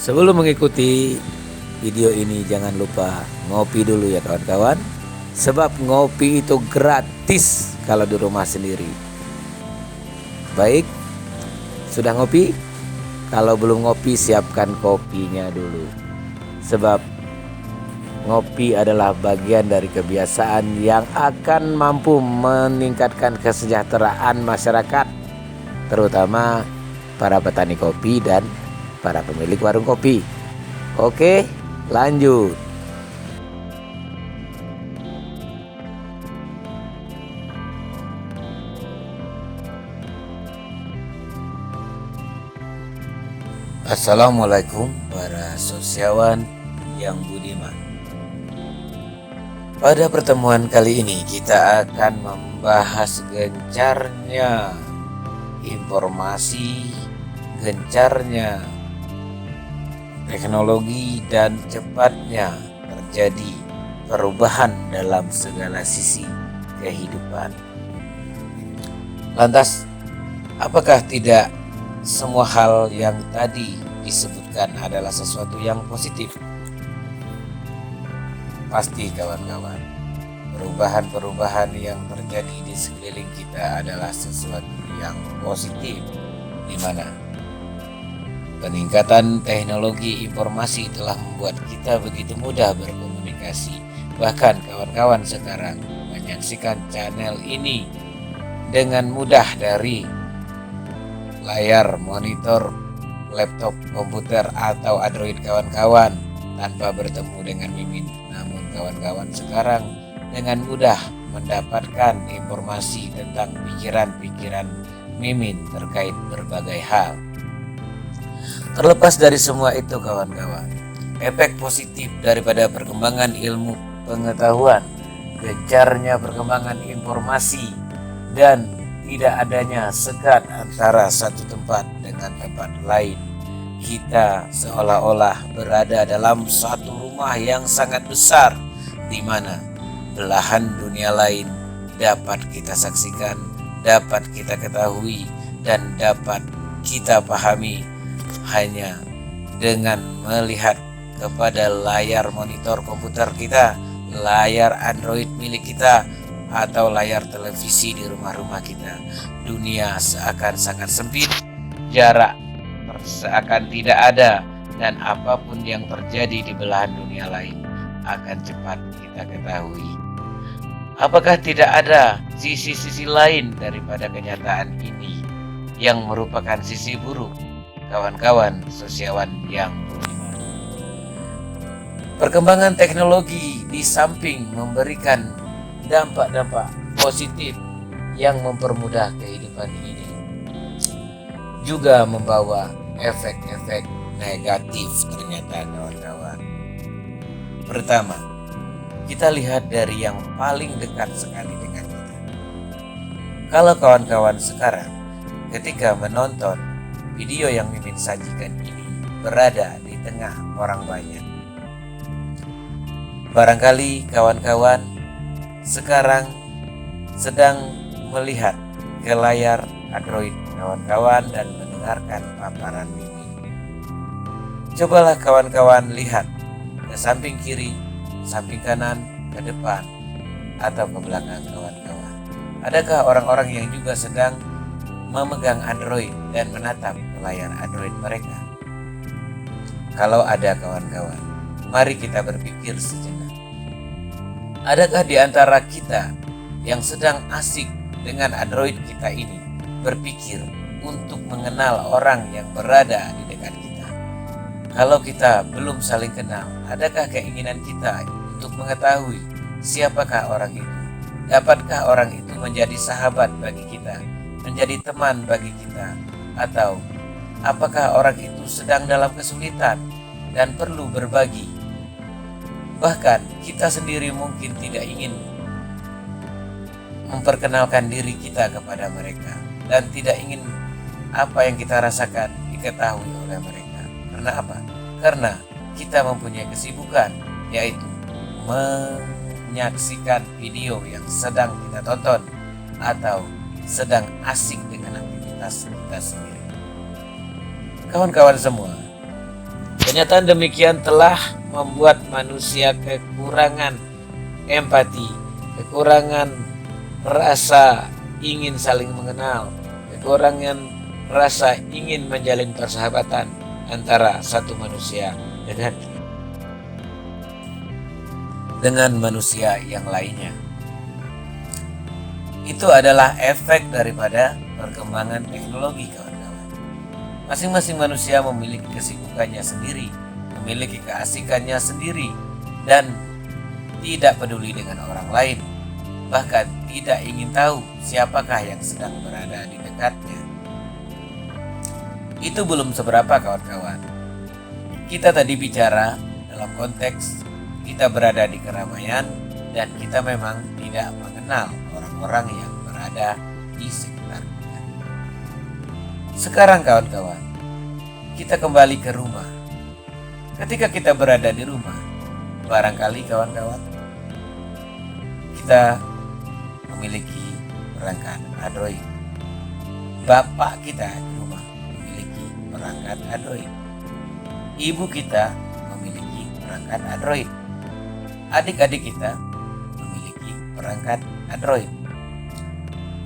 Sebelum mengikuti video ini jangan lupa ngopi dulu ya kawan-kawan. Sebab ngopi itu gratis kalau di rumah sendiri. Baik, sudah ngopi? Kalau belum ngopi siapkan kopinya dulu. Sebab ngopi adalah bagian dari kebiasaan yang akan mampu meningkatkan kesejahteraan masyarakat, terutama para petani kopi dan para pemilik warung kopi. Oke, lanjut. Assalamualaikum para sosiawan yang budiman. Pada pertemuan kali ini kita akan membahas gencarnya informasi, gencarnya teknologi dan cepatnya terjadi perubahan dalam segala sisi kehidupan. Lantas, apakah tidak semua hal yang tadi disebutkan adalah sesuatu yang positif? Pasti kawan-kawan, perubahan-perubahan yang terjadi di sekeliling kita adalah sesuatu yang positif, di mana peningkatan teknologi informasi telah membuat kita begitu mudah berkomunikasi. Bahkan kawan-kawan sekarang menyaksikan channel ini dengan mudah dari layar monitor laptop, komputer, atau Android kawan-kawan tanpa bertemu dengan Mimin. Namun kawan-kawan sekarang dengan mudah mendapatkan informasi tentang pikiran-pikiran Mimin terkait berbagai hal. Terlepas dari semua itu kawan-kawan, efek positif daripada perkembangan ilmu pengetahuan, gencarnya perkembangan informasi, dan tidak adanya sekat antara satu tempat dengan tempat lain. Kita seolah-olah berada dalam satu rumah yang sangat besar, di mana belahan dunia lain dapat kita saksikan, dapat kita ketahui, dan dapat kita pahami hanya dengan melihat kepada layar monitor komputer kita, layar Android milik kita, atau layar televisi di rumah-rumah kita. Dunia seakan sangat sempit, jarak seakan tidak ada, dan apapun yang terjadi di belahan dunia lain akan cepat kita ketahui. Apakah tidak ada sisi-sisi lain daripada kenyataan ini yang merupakan sisi buruk, kawan-kawan sosiawan yang budiman? Perkembangan teknologi di samping memberikan dampak-dampak positif yang mempermudah kehidupan ini, juga membawa efek-efek negatif ternyata kawan-kawan. Pertama, kita lihat dari yang paling dekat sekali dengan kita. Kalau kawan-kawan sekarang ketika menonton video yang Mimin sajikan ini berada di tengah orang banyak, barangkali kawan-kawan sekarang sedang melihat ke layar Android kawan-kawan dan mendengarkan paparan Mimin. Cobalah kawan-kawan lihat ke samping kiri, samping kanan, ke depan, atau ke belakang kawan-kawan. Adakah orang-orang yang juga sedang memegang Android dan menatap ke layar Android mereka? Kalau ada kawan-kawan, mari kita berpikir sejenak. Adakah di antara kita yang sedang asik dengan Android kita ini berpikir untuk mengenal orang yang berada di dekat kita? Kalau kita belum saling kenal, adakah keinginan kita untuk mengetahui siapakah orang itu? Dapatkah orang itu menjadi sahabat bagi kita, menjadi teman bagi kita? Atau apakah orang itu sedang dalam kesulitan dan perlu berbagi? Bahkan kita sendiri mungkin tidak ingin memperkenalkan diri kita kepada mereka, dan tidak ingin apa yang kita rasakan diketahui oleh mereka. Karena apa? Karena kita mempunyai kesibukan, yaitu menyaksikan video yang sedang kita tonton atau sedang asik dengan aktivitas kita sendiri. Kawan-kawan semua, Kenyataan demikian telah membuat manusia kekurangan empati, kekurangan rasa ingin saling mengenal, kekurangan rasa ingin menjalin persahabatan antara satu manusia dengan manusia yang lainnya. Itu adalah efek daripada perkembangan teknologi, kawan-kawan. Masing-masing manusia memiliki kesibukannya sendiri, memiliki keasikannya sendiri, dan tidak peduli dengan orang lain. Bahkan tidak ingin tahu siapakah yang sedang berada di dekatnya. Itu belum seberapa, kawan-kawan. Kita tadi bicara dalam konteks kita berada di keramaian dan kita memang tidak mengenal orang-orang yang berada di sekitar kita. Sekarang, kawan-kawan, kita kembali ke rumah. Ketika kita berada di rumah, barangkali, kawan-kawan, kita memiliki perangkat Android. Bapak kita di rumah memiliki perangkat Android. Ibu kita memiliki perangkat Android. Adik-adik kita memiliki perangkat Android.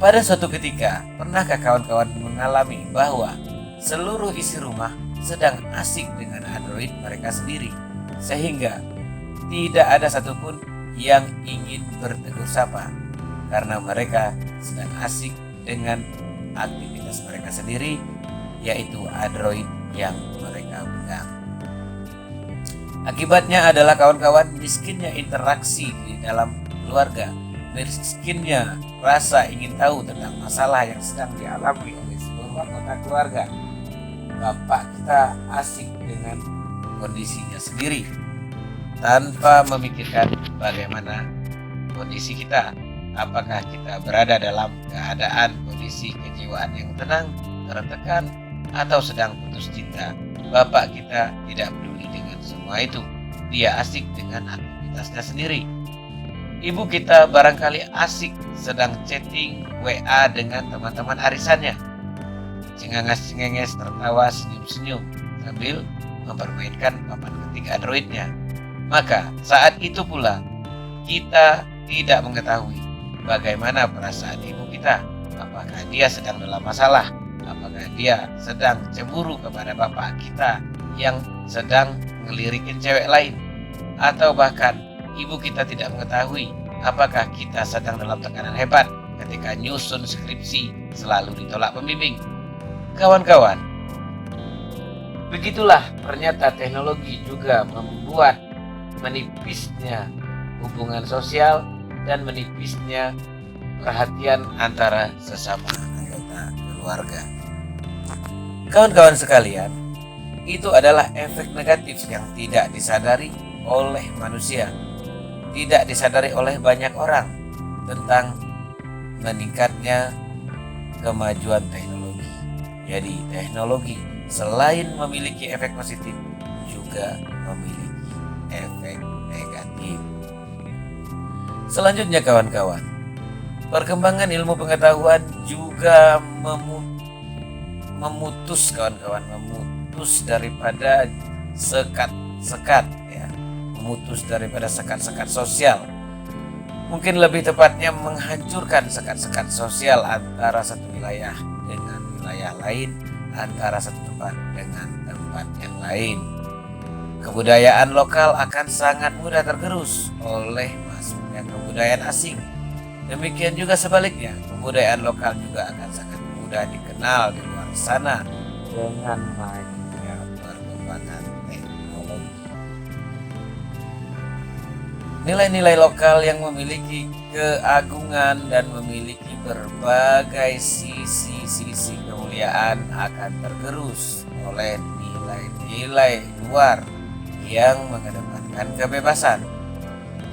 Pada suatu ketika, pernahkah kawan-kawan mengalami bahwa seluruh isi rumah sedang asik dengan Android mereka sendiri, sehingga tidak ada satupun yang ingin bertegur sapa karena mereka sedang asik dengan aktivitas mereka sendiri, yaitu Android yang mereka pegang. Akibatnya adalah, kawan-kawan, miskinnya interaksi di dalam keluarga, miskinnya rasa ingin tahu tentang masalah yang sedang dialami oleh seluruh anggota keluarga. Bapak kita asik dengan kondisinya sendiri tanpa memikirkan bagaimana kondisi kita. Apakah kita berada dalam keadaan kondisi kejiwaan yang tenang, tertekan, atau sedang putus cinta? Bapak kita tidak peduli dengan semua itu. Dia asik dengan aktivitasnya sendiri. Ibu kita barangkali asik sedang chatting WA dengan teman-teman arisannya. Cengenges-cengenges, tertawa, senyum-senyum sambil mempermainkan papan ketik Androidnya. Maka saat itu pula kita tidak mengetahui bagaimana perasaan ibu kita. Apakah dia sedang dalam masalah? Apakah dia sedang cemburu kepada bapak kita yang sedang ngelirikin cewek lain? Atau bahkan ibu kita tidak mengetahui apakah kita sedang dalam tekanan hebat ketika nyusun skripsi selalu ditolak pembimbing. Kawan-kawan, begitulah ternyata teknologi juga membuat menipisnya hubungan sosial dan menipisnya perhatian antara sesama anggota keluarga. Kawan-kawan sekalian, itu adalah efek negatif yang tidak disadari oleh manusia, tidak disadari oleh banyak orang tentang meningkatnya kemajuan teknologi. Jadi teknologi selain memiliki efek positif juga memiliki efek negatif. Selanjutnya, kawan-kawan, perkembangan ilmu pengetahuan juga memutus daripada sekat-sekat, ya, memutus daripada sekat-sekat sosial. Mungkin lebih tepatnya menghancurkan sekat-sekat sosial antara satu wilayah dengan wilayah lain, antara satu tempat dengan tempat yang lain. Kebudayaan lokal akan sangat mudah tergerus oleh masuknya kebudayaan asing. Demikian juga sebaliknya, kebudayaan lokal juga akan sangat mudah dikenal di luar sana dengan majunya perkembangan teknologi. Nilai-nilai lokal yang memiliki keagungan dan memiliki berbagai sisi-sisi kemuliaan akan tergerus oleh nilai-nilai luar yang mengedepankan kebebasan.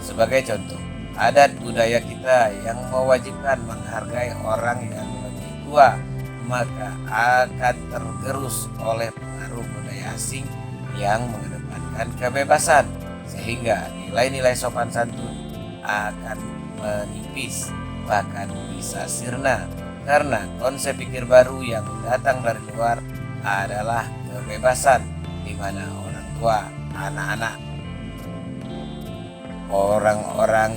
Sebagai contoh, adat budaya kita yang mewajibkan menghargai orang yang lebih tua, maka akan tergerus oleh pengaruh budaya asing yang mengedepankan kebebasan, sehingga nilai-nilai sopan santun akan menipis, bahkan bisa sirna, karena konsep pikir baru yang datang dari luar adalah kebebasan, di mana orang tua, anak-anak, orang-orang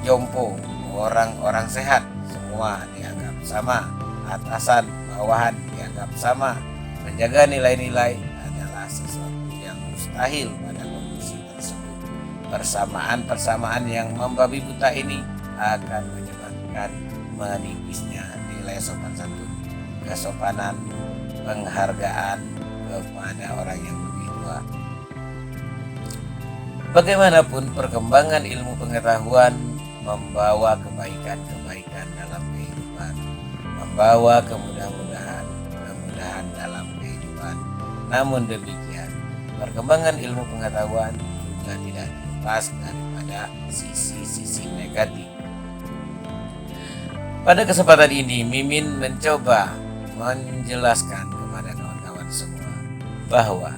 jompo, orang-orang sehat, semua dianggap sama. Atasan, bawahan dianggap sama. Menjaga nilai-nilai adalah sesuatu yang mustahil pada kondisi tersebut. Persamaan-persamaan yang membabi buta ini akan menyebabkan menipisnya nilai sopan santun, kesopanan, penghargaan kepada orang yang lebih tua. Bagaimanapun perkembangan ilmu pengetahuan membawa kebaikan-kebaikan dalam kehidupan, membawa kemudahan-kemudahan dalam kehidupan. Namun demikian, perkembangan ilmu pengetahuan juga tidak lepas daripada sisi-sisi negatif. Pada kesempatan ini, Mimin mencoba menjelaskan kepada kawan-kawan semua bahwa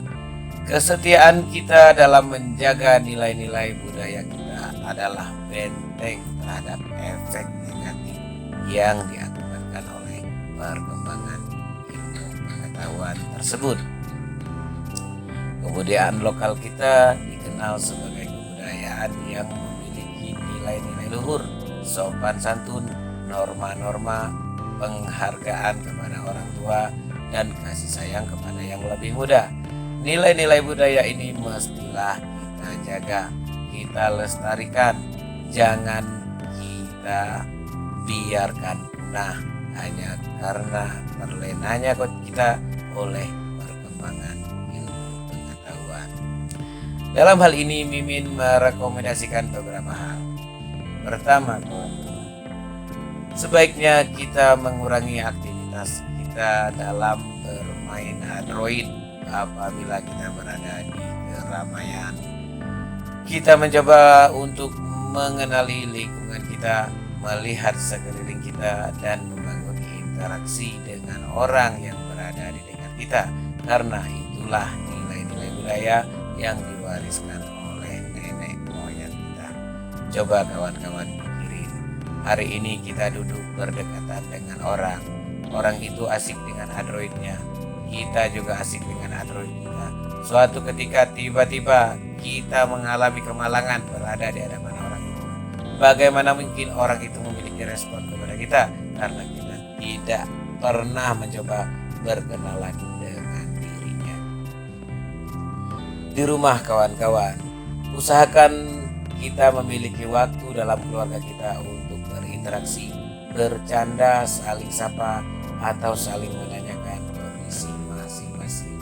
kesetiaan kita dalam menjaga nilai-nilai budaya kita adalah benteng terhadap efek negatif yang diakibatkan oleh perkembangan ilmu pengetahuan tersebut. Kebudayaan lokal kita dikenal sebagai kebudayaan yang memiliki nilai-nilai luhur, sopan santun, norma-norma, penghargaan kepada orang tua, dan kasih sayang kepada yang lebih muda. Nilai-nilai budaya ini mestilah kita jaga, kita lestarikan. Jangan kita biarkan punah hanya karena terlenanya kita oleh perkembangan ilmu pengetahuan. Dalam hal ini, Mimin merekomendasikan beberapa hal. Pertama, sebaiknya kita mengurangi aktivitas kita dalam bermain Android apabila kita berada di keramaian. Kita mencoba untuk mengenali lingkungan kita, melihat sekeliling kita, dan membangun interaksi dengan orang yang berada di dekat kita, karena itulah nilai-nilai budaya yang diwariskan oleh nenek moyang kita. Coba kawan-kawan pikirin, hari ini kita duduk berdekatan dengan orang itu asik dengan Androidnya, kita juga asik dengan Android kita. Suatu ketika tiba-tiba kita mengalami kemalangan berada di hadapan orang itu. Bagaimana mungkin orang itu memiliki respon kepada kita? Karena kita tidak pernah mencoba berkenalan dengan dirinya. Di rumah kawan-kawan, usahakan kita memiliki waktu dalam keluarga kita untuk berinteraksi, bercanda, saling sapa, atau saling menanyakan kondisi masing-masing.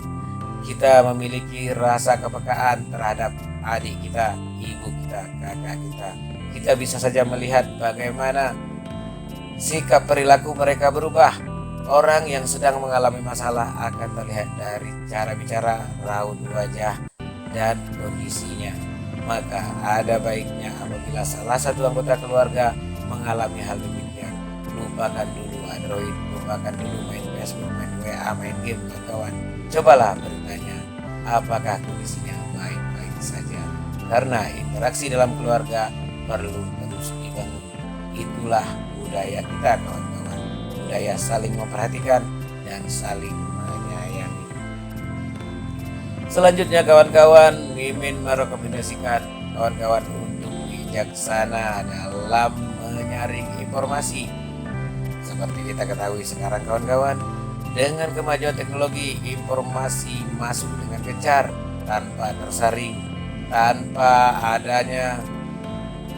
Kita memiliki rasa kepekaan terhadap adik kita, ibu kita, kakak kita. Kita bisa saja melihat bagaimana sikap perilaku mereka berubah. Orang yang sedang mengalami masalah akan terlihat dari cara bicara, raut wajah, dan kondisinya. Maka ada baiknya apabila salah satu anggota keluarga mengalami hal demikian, lupakan dulu Android, lupakan dulu main Facebook, main WA, main game kawan-kawan. Cobalah bertanya, apakah kondisinya baik-baik saja? Karena interaksi dalam keluarga perlu terus dibangun. Itulah budaya kita kawan-kawan, budaya saling memperhatikan dan saling menyayangi. Selanjutnya kawan-kawan, Mimin merekomendasikan kawan-kawan untuk bijaksana dalam menyaring informasi. Seperti kita ketahui sekarang kawan-kawan, dengan kemajuan teknologi, informasi masuk dengan gencar tanpa tersaring, tanpa adanya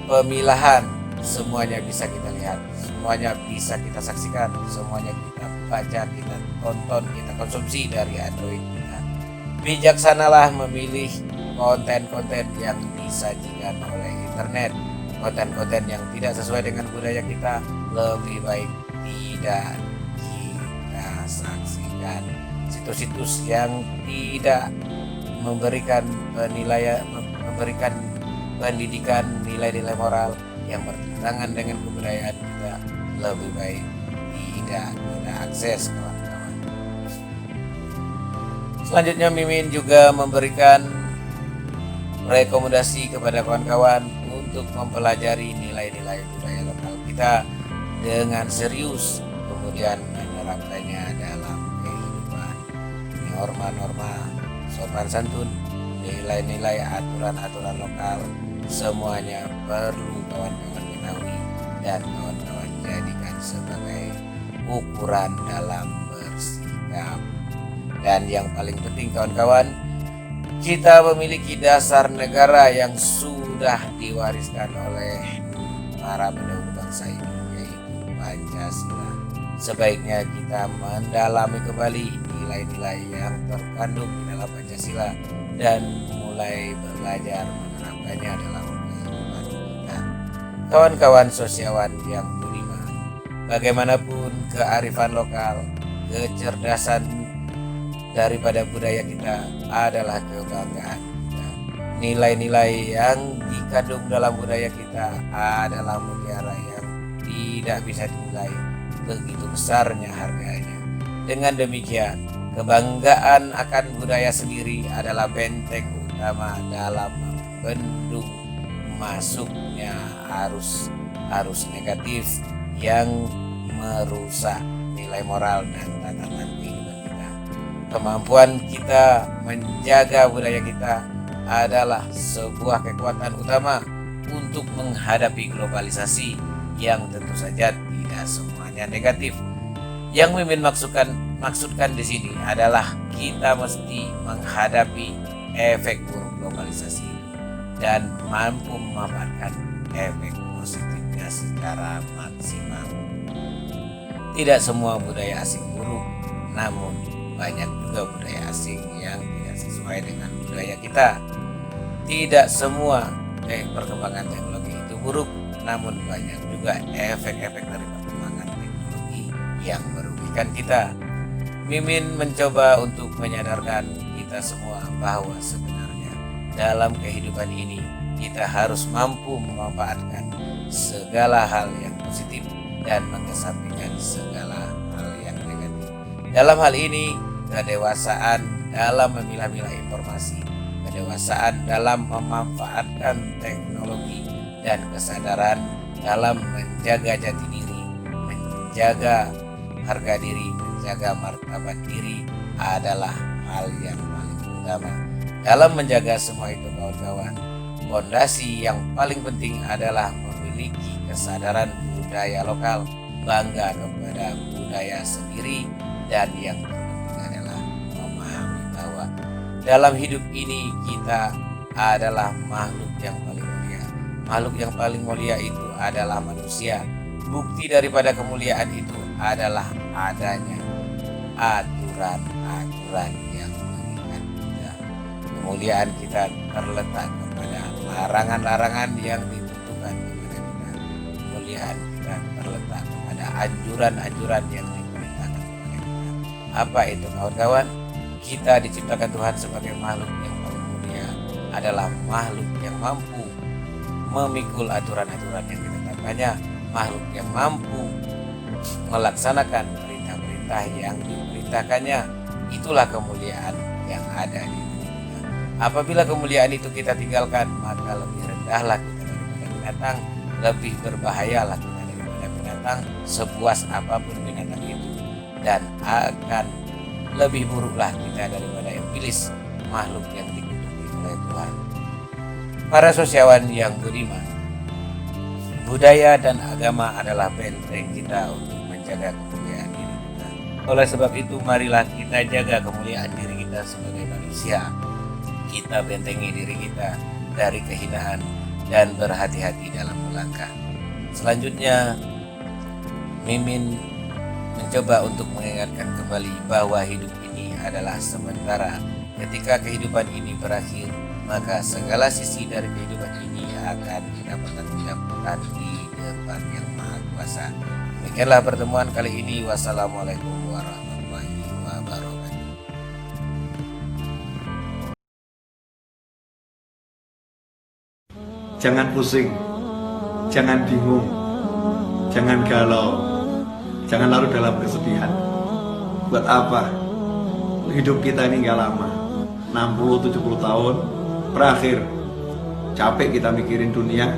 pemilahan. Semuanya bisa kita lihat, semuanya bisa kita saksikan, semuanya kita baca, kita tonton, kita konsumsi dari Android kita. Bijaksanalah memilih konten-konten yang disajikan oleh internet. Konten-konten yang tidak sesuai dengan budaya kita lebih baik tidak kita saksikan. Situs-situs yang tidak memberikan penilaian, memberikan pendidikan nilai-nilai moral yang bertentangan dengan kebudayaan kita lebih baik tidak kita akses kawan-kawan. Selanjutnya Mimin juga memberikan rekomendasi kepada kawan-kawan untuk mempelajari nilai-nilai budaya lokal kita dengan serius, kemudian menerapkannya dalam kehidupan. Norma-norma sopan santun, nilai-nilai aturan-aturan lokal semuanya perlu kawan-kawan ketahui dan kawan-kawan jadikan sebagai ukuran dalam bersikap. Dan yang paling penting kawan-kawan, kita memiliki dasar negara yang sudah diwariskan oleh para pendahulu bangsa ini, yaitu Pancasila. Sebaiknya kita mendalami kembali nilai-nilai yang terkandung di dalam Pancasila dan mulai belajar menerapkannya dalam kehidupan kita. Kawan-kawan sosiawan yang budiman, bagaimanapun kearifan lokal, kecerdasan daripada budaya kita adalah kebanggaan kita. Nilai-nilai yang dikandung dalam budaya kita adalah mutiara yang tidak bisa dinilai begitu besarnya harganya. Dengan demikian, kebanggaan akan budaya sendiri adalah benteng utama dalam membendung masuknya arus negatif yang merusak nilai moral dan tatanan kehidupan kita. Kemampuan kita menjaga budaya kita adalah sebuah kekuatan utama untuk menghadapi globalisasi yang tentu saja tidak semuanya negatif. Yang Mimin maksudkan di sini adalah kita mesti menghadapi efek buruk globalisasi dan mampu memanfaatkan efek positifnya secara maksimal. Tidak semua budaya asing buruk, namun banyak juga budaya asing yang tidak sesuai dengan budaya kita. Tidak semua perkembangan teknologi itu buruk, namun banyak juga efek-efek dari perkembangan teknologi yang merugikan kita. Mimin mencoba untuk menyadarkan kita semua bahwa sebenarnya dalam kehidupan ini kita harus mampu memanfaatkan segala hal yang positif dan mengesampingkan segala hal yang negatif. Dalam hal ini, kedewasaan dalam memilah-milah informasi, kedewasaan dalam memanfaatkan teknologi, dan kesadaran dalam menjaga jati diri, menjaga harga diri, menjaga martabat diri adalah hal yang paling utama. Dalam menjaga semua itu kawan-kawan, fondasi yang paling penting adalah memiliki kesadaran budaya lokal, bangga kepada budaya sendiri, dan yang terpenting adalah memahami bahwa dalam hidup ini kita adalah makhluk yang paling mulia. Makhluk yang paling mulia itu adalah manusia. Bukti daripada kemuliaan itu adalah adanya aturan-aturan yang mengikat kita. Kemuliaan kita terletak kepada larangan-larangan yang ditentukan kepada kita. Kemuliaan kita terletak kepada anjuran-anjuran yang diperintahkan kepada kita. Apa itu kawan-kawan? Kita diciptakan Tuhan sebagai makhluk yang paling mulia, adalah makhluk yang mampu memikul aturan-aturan yang ditetapkannya, makhluk yang mampu melaksanakan perintah-perintah yang diperintahkannya. Itulah kemuliaan yang ada di dunia kita. Apabila kemuliaan itu kita tinggalkan, maka lebih rendahlah kita daripada binatang, lebih berbahayalah kita daripada binatang, sebuas apapun binatang itu, dan akan lebih buruklah kita daripada iblis, makhluk yang dikutuki oleh Tuhan. Para sosiawan yang budiman, budaya dan agama adalah benteng kita untuk menjaga kemuliaan diri kita. Oleh sebab itu, marilah kita jaga kemuliaan diri kita sebagai manusia. Kita bentengi diri kita dari kehinaan dan berhati-hati dalam melangkah. Selanjutnya, Mimin mencoba untuk mengingatkan kembali bahwa hidup ini adalah sementara. Ketika kehidupan ini berakhir, maka segala sisi dari kehidupan ini akan kita pertanggungjawabkan di depan Yang Maha Kuasa. Demikianlah pertemuan kali ini. Wassalamualaikum warahmatullahi wabarakatuh. Jangan pusing, jangan bingung, jangan galau, jangan larut dalam kesedihan. Buat apa? Hidup kita ini gak lama, 60-70 tahun berakhir. Capek kita mikirin dunia,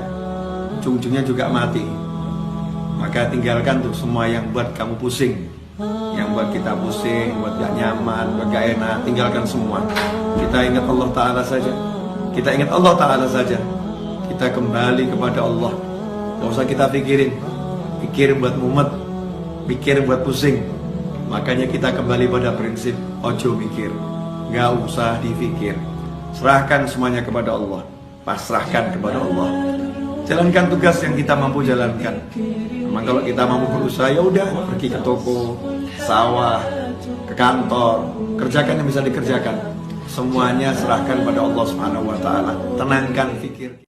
ujung-ujungnya juga mati. Maka tinggalkan tuh semua yang buat kamu pusing. yang buat kita pusing, buat gak nyaman, buat gak enak, tinggalkan semua. Kita ingat Allah Ta'ala saja. Kita ingat Allah Ta'ala saja. Kita kembali kepada Allah. Gak usah kita pikirin buat mumet, pikir buat pusing. Makanya kita kembali pada prinsip ojo mikir, gak usah dipikir. Serahkan semuanya kepada Allah, pasrahkan kepada Allah. Jalankan tugas yang kita mampu jalankan. Memang kalau kita mampu berusaha, ya udah, pergi ke toko, sawah, ke kantor, kerjakan yang bisa dikerjakan. Semuanya serahkan pada Allah Subhanahu wa taala. Tenangkan pikir.